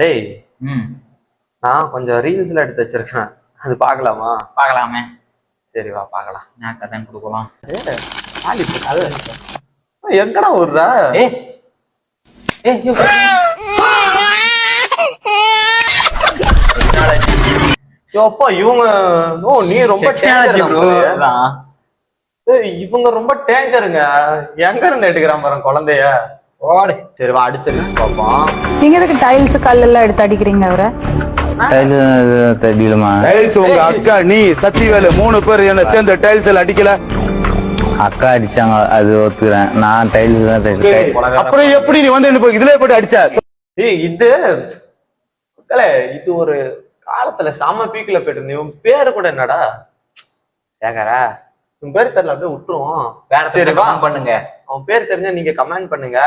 டேய் ம் நான் கொஞ்சம் ரீல்ஸ்ல எடுத்து வச்சிருக்கேன், அது பார்க்கலாமா? பார்க்கலாமே. சரி வா பார்க்கலாம். நான் கதை கொடுக்கலாம். எங்கடா விடுற? ஏ ஏ அப்பா இவங்க நீ ரொம்ப இவங்க ரொம்ப டேஞ்சருங்க. எங்க இருந்து எடுக்கிறான் பாருங்க குழந்தைய. ஓடு. சரி வா அடுத்த ரீல்ஸ் பார்ப்போம். நீங்க எதுக்கு டைல்ஸ் கல்லெல்லாம் எடுத்து அடிக்கிறீங்க அவரை? டைல்ஸ் உங்க அக்கா நீ சத்திவேலு 3 பேர் என்ன சேர்ந்து டைல்ஸ் எல்லாம் அடிக்கல. அக்கா அடிச்சாங்க, அது ஒத்துக்கிறேன். நான் டைல்ஸ் தான். அப்புறம் எப்படி நீ வந்து இதுல போட்டு அடிச்ச? இது இது ஒரு காலத்துல செம பீக்ல போயிட்டு இருந்தேன். உன் பேரு கூட என்னடா சேகரா? உன் பேர் தெரியல, அப்படியே விட்டுருவோம். சரி பண்ணுங்க. அவன் பேர் தெரிஞ்சா நீங்க கமெண்ட் பண்ணுங்க.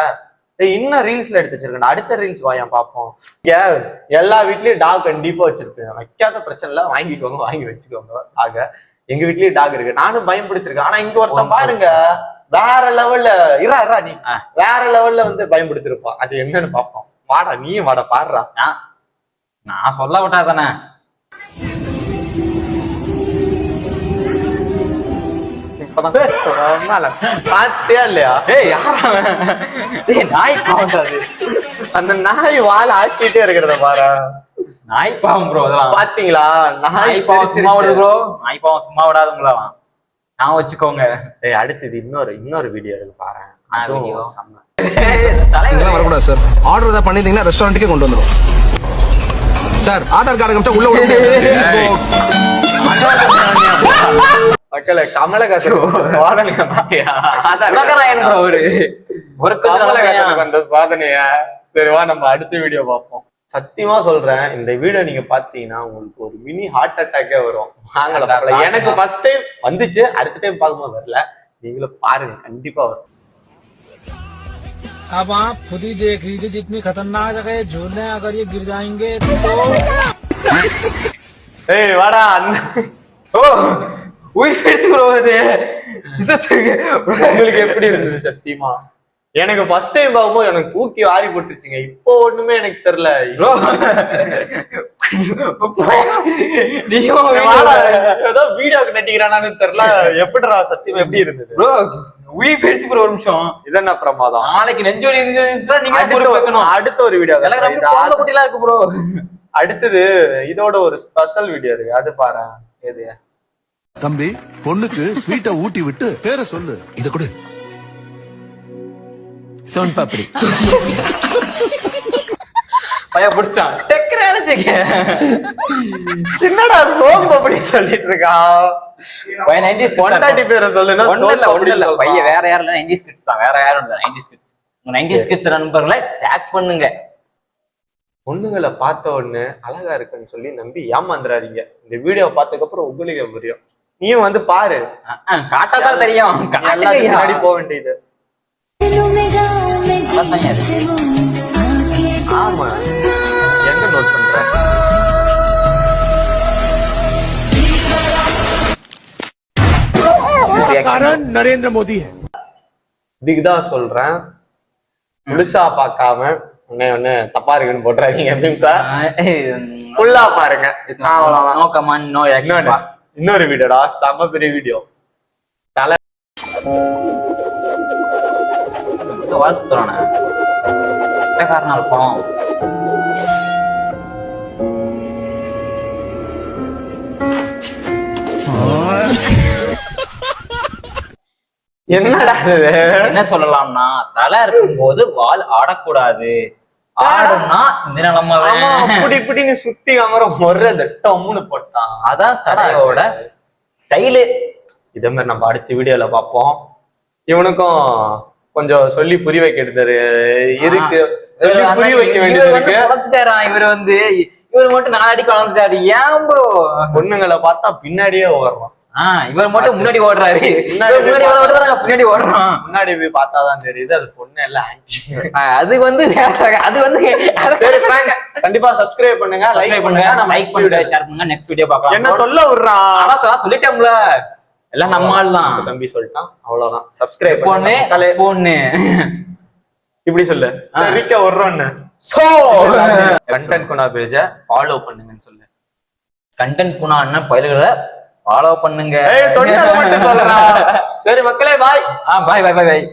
இன்னும் ரீல்ஸ்ல எடுத்து வச்சிருக்கேன். அடுத்த ரீல்ஸ் வாயா பாப்போம். எல்லா வீட்லயும் டாக் கண்டிப்பா வச்சிருப்பேன். வைக்காத பிரச்சனை இல்ல, வாங்கிக்கோங்க, வாங்கி வச்சுக்கோங்க டாக. எங்க வீட்லயும் டாக் இருக்கு, நானும் பயன்படுத்திருக்கேன். ஆனா இங்க ஒருத்தன் பாருங்க வேற லெவல்ல இரா நீ வேற லெவல்ல வந்து பயன்படுத்திருப்பான். அது என்னன்னு பாப்போம். வாடா நீயும் வாடா பாடுறா. நான் சொல்ல விட்டா தானே. பாத்தியா இல்லையா? நாய் பாவம். அந்த நாய் வாழை ஆக்கிட்டே இருக்கிறத பாரு. நாய் பாவம் ப்ரோ. அதெல்லாம் பாத்தீங்களா? நாய் பாவம் சும்மா விடுது ப்ரோ. நாய் பாவம் சும்மா விடாதுங்களா? நான் வச்சுக்கோங்க. அடுத்தது இன்னொரு வீடியோ இருக்கு பாரு. வரக்கூடாது சார். ஆர்டர் ஏதாவது பண்ணிருந்தீங்கன்னா ரெஸ்டாரண்ட்டுக்கே கொண்டு வந்துடும் சார். ஆதார் கார்டு கமிச்சா உள்ள மக்களே கமலஹாசன் சாதனையா பாத்தியா? ஒரு கமலஹாசனுக்கு அந்த சாதனைய. சரிவா நம்ம அடுத்த வீடியோ பார்ப்போம். சத்தியமா சொல்றேன், இந்த வீடியோ நீங்க பாத்தீங்கன்னா உங்களுக்கு ஒரு மினி ஹார்ட் அட்டாக்கே வரும். வாங்கல எனக்கு ஃபர்ஸ்ட் டைம் வந்துச்சு, அடுத்த டைம் பார்க்கும்போது வரல. நீங்களும் பாருங்க, கண்டிப்பா வரும். अब आप खुद ही देख लीजिए जितनी खतरनाक जगह है झूलने, अगर ये गिर जाएंगे तो ஏய் வாடா. உயிர் பிடிச்சு போறது உங்களுக்கு எப்படி இருந்தது? சத்தியமா எனக்கு ஃபர்ஸ்ட் டைம் பார்க்கும்போது எனக்கு தூக்கி ஆறி போட்டுருச்சுங்க. இப்போ ஒண்ணுமே எனக்கு தெரியல. ஏதோ வீடியோக்கு நட்டிக்கிறானு தெரியல. எப்படிடா சத்தியமா எப்படி இருந்தது? உயிர் பிடிச்சு போற ஒரு நிமிஷம். இது என்ன பிரமாதம்? நாளைக்கு நெஞ்சோலி நீங்க அடுத்த ஒரு வீடியோ இருக்கு ப்ரோ. அடுத்தது இதோட ஒரு ஸ்பெஷல் வீடியோ இருக்கு, அது பாரு. எது தம்பி பொண்ணுக்கு ஸ்வீட்டை ஊட்டி விட்டு பேரை சொல்லு. இத கொடு. சோன் பாப்படி. பைய புடிச்சான். என்னடா சோம்பு அப்படி சொல்லிட்டு இருக்கா? பையன் 90s பொண்டாட்டி பேரை சொல்லுனா ஒண்ணு இல்ல. பையன் வேற யாரும் இல்ல, 90s கிட்ஸ் தான். வேற யாரும் இல்ல, 90s கிட்ஸ். 90s கிட்ஸ் நண்பர்களை டேக் பண்ணுங்க. பொண்ணுங்களை பார்த்த உடனே அழகா இருக்குன்னு சொல்லி நம்பி ஏமாந்துறாதீங்க. இந்த வீடியோ பார்த்ததுக்கு அப்புறம் உங்களுக்கு புரியும். நீயும் வந்து பாரு. காட்டாதான் தெரியும். எல்லாத்தையும் முன்னாடி போக வேண்டியது. ஆமா, எங்க நோட் பண்ற? நரேந்திர மோடி. இதுக்குதான் சொல்றேன், முழுசா பார்க்காம ஒண்ணு தப்பா இருக்குன்னு போட்டுறாதீங்க. எப்படின்னு சார் ஃபுல்லா பாருங்க. இன்னொரு வீடியோடா, செம பெரிய வீடியோ. தலை வாசித்துறானே காரணம் இருப்போம். என்னடா என்ன சொல்லலாம்னா, தலை இருக்கும் போது வால் ஆடக்கூடாது. ஆடுனா இந்த நிலமா இப்படி சுத்தி அமரம் ஒர்றது டம்முன்னு போட்டான். அதான் தலையோட ஸ்டைலு. இதே மாதிரி நம்ம அடுத்த வீடியோல பார்ப்போம். இவனுக்கும் கொஞ்சம் சொல்லி புரிய வைக்கிறது இருக்கு, புரிய வைக்க வேண்டியது இருக்கு. இவர் மட்டும் நாளைக்கு வளர்ந்துட்டாரு. ஏன் ப்ரோ? பொண்ணுங்களை பார்த்தா பின்னாடியே ஓடுறோம். இவர் மட்டும் முன்னாடி ஓடுறாரு. பின்னாடி ஓடுறோம். முன்னாடி போய் பார்த்தாதான் தெரியுது அது பொண்ணு எல்லாம் ஆன்டி. அது வந்து கண்டிப்பா சப்ஸ்கிரைப் பண்ணுங்க, லைக் பண்ணுங்க, லைக் பண்ணுங்க, ஷேர் பண்ணுங்க. நெக்ஸ்ட் வீடியோ பார்க்கலாம். என்ன சொல்ல விடுறான்? சொல்லிட்டோம்ல, எல்லாம் நம்ம ஆள் தான். தம்பி சொல்லிட்டான், அவ்வளவுதான். சப்ஸ்கிரைப் பொண்ணு இப்படி சொல்லு. விடுறோன்னு சோ கண்டென்ட் குணா பேஜ ஃபாலோ பண்ணுங்கன்னு சொல்லு. கண்டென்ட் புனா அண்ணன் பயிர்களை ஃபாலோ பண்ணுங்க. சரி மக்களே பாய். பாய் பாய் பாய் பாய்.